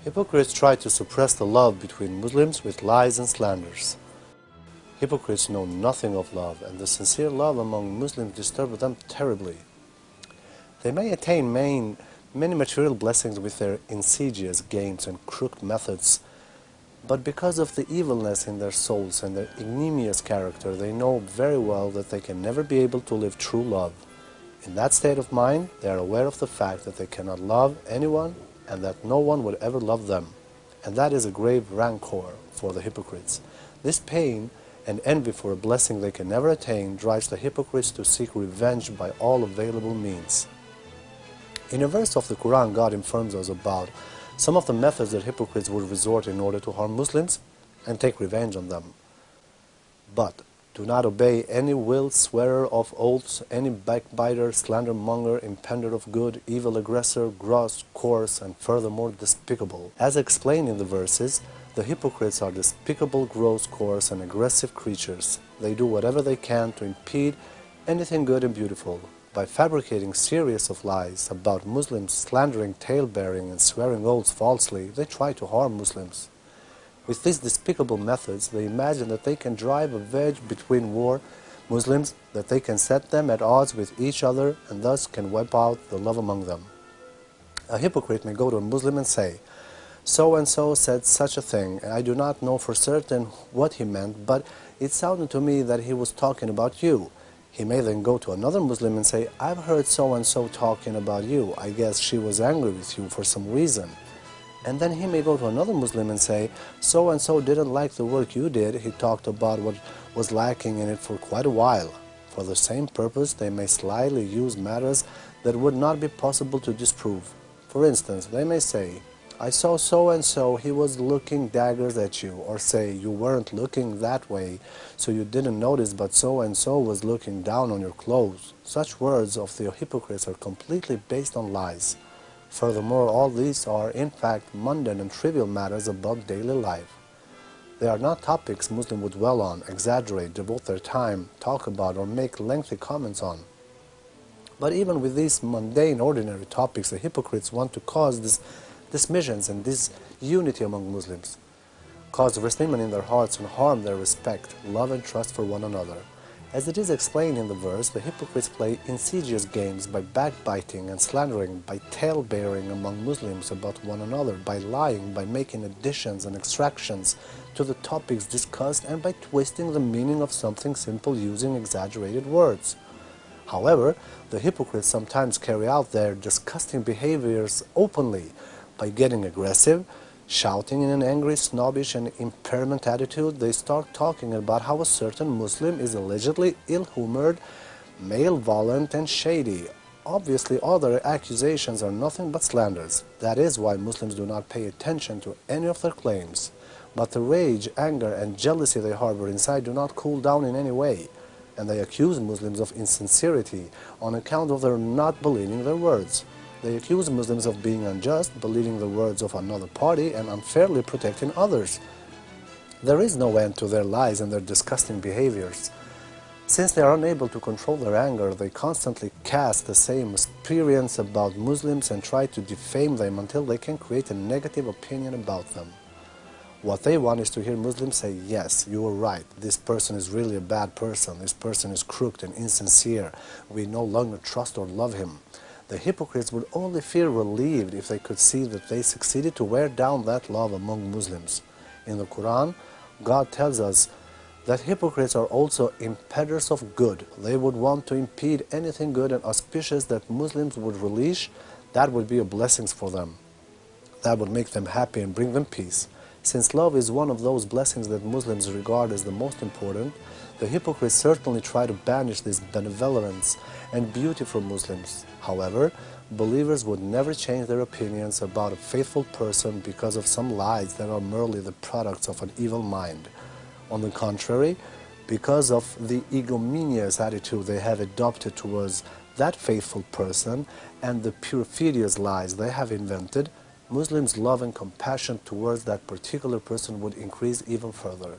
Hypocrites try to suppress the love between Muslims with lies and slanders. Hypocrites know nothing of love, and the sincere love among Muslims disturbs them terribly. They may attain many material blessings with their insidious games and crooked methods, but because of the evilness in their souls and their ignominious character, they know very well that they can never be able to live true love. In that state of mind, they are aware of the fact that they cannot love anyone and that no one would ever love them. And that is a grave rancor for the hypocrites. This pain and envy for a blessing they can never attain drives the hypocrites to seek revenge by all available means. In a verse of the Quran, God informs us about some of the methods that hypocrites would resort in order to harm Muslims and take revenge on them. But do not obey any will swearer of oaths, any backbiter, slandermonger, impender of good, evil aggressor, gross, coarse, and furthermore despicable. As explained in the verses, the hypocrites are despicable, gross, coarse, and aggressive creatures. They do whatever they can to impede anything good and beautiful. By fabricating series of lies about Muslims, slandering, tale-bearing, and swearing oaths falsely, they try to harm Muslims. With these despicable methods, they imagine that they can drive a wedge between Muslims, that they can set them at odds with each other, and thus can wipe out the love among them. A hypocrite may go to a Muslim and say, "So-and-so said such a thing, and I do not know for certain what he meant, but it sounded to me that he was talking about you." He may then go to another Muslim and say, "I've heard so-and-so talking about you. I guess she was angry with you for some reason." And then he may go to another Muslim and say, "So-and-so didn't like the work you did. He talked about what was lacking in it for quite a while." For the same purpose, they may slyly use matters that would not be possible to disprove. For instance, they may say, "I saw so-and-so, he was looking daggers at you," or say, "You weren't looking that way, so you didn't notice, but so-and-so was looking down on your clothes." Such words of the hypocrites are completely based on lies. Furthermore, all these are, in fact, mundane and trivial matters about daily life. They are not topics Muslims would dwell on, exaggerate, devote their time, talk about, or make lengthy comments on. But even with these mundane, ordinary topics, the hypocrites want to cause dismissions and disunity among Muslims, cause resentment in their hearts, and harm their respect, love, and trust for one another. As it is explained in the verse, the hypocrites play insidious games by backbiting and slandering, by tale-bearing among Muslims about one another, by lying, by making additions and extractions to the topics discussed, and by twisting the meaning of something simple using exaggerated words. However, the hypocrites sometimes carry out their disgusting behaviors openly by getting aggressive, shouting in an angry, snobbish, and impairment attitude. They start talking about how a certain Muslim is allegedly ill-humored, malevolent, and shady. Obviously, all their accusations are nothing but slanders. That is why Muslims do not pay attention to any of their claims. But the rage, anger, and jealousy they harbor inside do not cool down in any way, and they accuse Muslims of insincerity on account of their not believing their words. They accuse Muslims of being unjust, believing the words of another party, and unfairly protecting others. There is no end to their lies and their disgusting behaviors. Since they are unable to control their anger, they constantly cast the same experience about Muslims and try to defame them until they can create a negative opinion about them. What they want is to hear Muslims say, "Yes, you were right, this person is really a bad person, this person is crooked and insincere, we no longer trust or love him." The hypocrites would only feel relieved if they could see that they succeeded to wear down that love among Muslims. In the Quran, God tells us that hypocrites are also impeders of good. They would want to impede anything good and auspicious that Muslims would relish. That would be a blessing for them. That would make them happy and bring them peace. Since love is one of those blessings that Muslims regard as the most important, the hypocrites certainly try to banish this benevolence and beauty from Muslims. However, believers would never change their opinions about a faithful person because of some lies that are merely the products of an evil mind. On the contrary, because of the ignominious attitude they have adopted towards that faithful person and the perfidious lies they have invented, Muslims' love and compassion towards that particular person would increase even further.